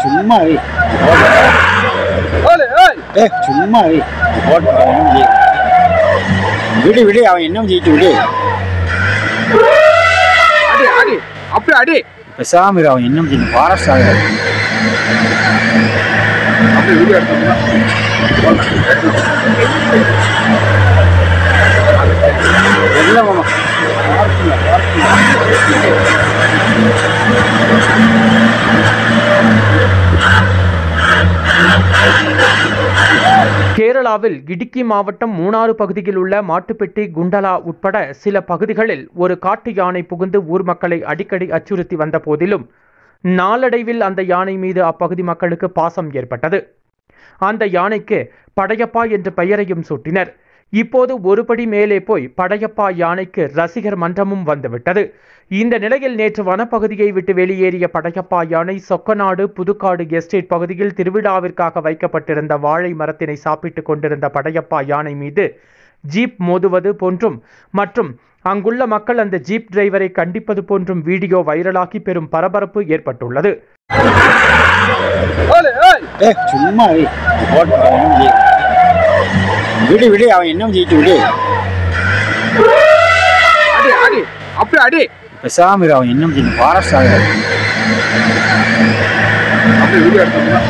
சும்மா சும்மா விடு விடு அவன் என்ன செய்யிட்டு விடு அப்படி அடி பெசாம அவன் என்ன செய்யணும் ஃபாரஸ்ட் ஆக அப்படி வீடியோ எடுத்தோம்னா எல்லாம் மாமா கேரளாவில் இடுக்கி மாவட்டம் மூணாறு பகுதியில் உள்ள மாட்டுப்பெட்டி குண்டலா உட்பட சில பகுதிகளில் ஒரு காட்டு யானை புகுந்து ஊர் மக்களை அடிக்கடி அச்சுறுத்தி வந்த போதிலும் நாளடைவில் அந்த யானை மீது அப்பகுதி மக்களுக்கு பாசம் ஏற்பட்டது. அந்த யானைக்கு படையப்பா என்ற பெயரையும் சூட்டினர். இப்போது ஒருபடி மேலே போய் படையப்பா யானைக்கு ரசிகர் மன்றமும் வந்துவிட்டது. இந்த நிலையில் நேற்று வனப்பகுதியை விட்டு வெளியேறிய படையப்பா யானை சொக்கநாடு புதுக்காடு எஸ்டேட் பகுதியில் திருவிழாவிற்காக வைக்கப்பட்டிருந்த வாழை மரத்தினை சாப்பிட்டுக் கொண்டிருந்த படையப்பா யானை மீது ஜீப் மோதுவது போன்றும் மற்றும் அங்குள்ள மக்கள் அந்த ஜீப் டிரைவரை கண்டிப்பது போன்றும் வீடியோ வைரலாகி பெரும் பரபரப்பு ஏற்பட்டுள்ளது. சும்மா விடு விடு அவன் என்ன செய்யிட்டு விடு அப்படி அடி பெசாம அவன் என்ன செய்யணும் ஃபாரஸ்ட் ஆக அப்படி வீடியோ எடுத்தோம்னா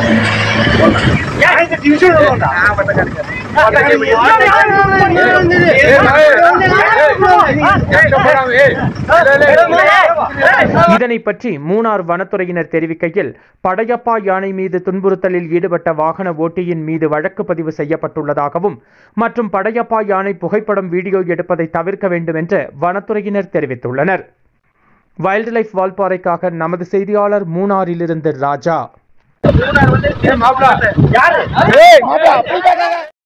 இதனை பற்றி மூணார் வனத்துறையினர் தெரிவிக்கையில் படையப்பா யானை மீது துன்புறுத்தலில் ஈடுபட்ட வாகன ஓட்டியின் மீது வழக்கு பதிவு செய்யப்பட்டுள்ளதாகவும் மற்றும் படையப்பா யானை புகைப்படம் வீடியோ எடுப்பதை தவிர்க்க வேண்டும் என்று வனத்துறையினர் தெரிவித்துள்ளனர். வைல்ட் லைஃப் வால்பாறைக்காக நமது செய்தியாளர் மூணாறிலிருந்து ராஜா.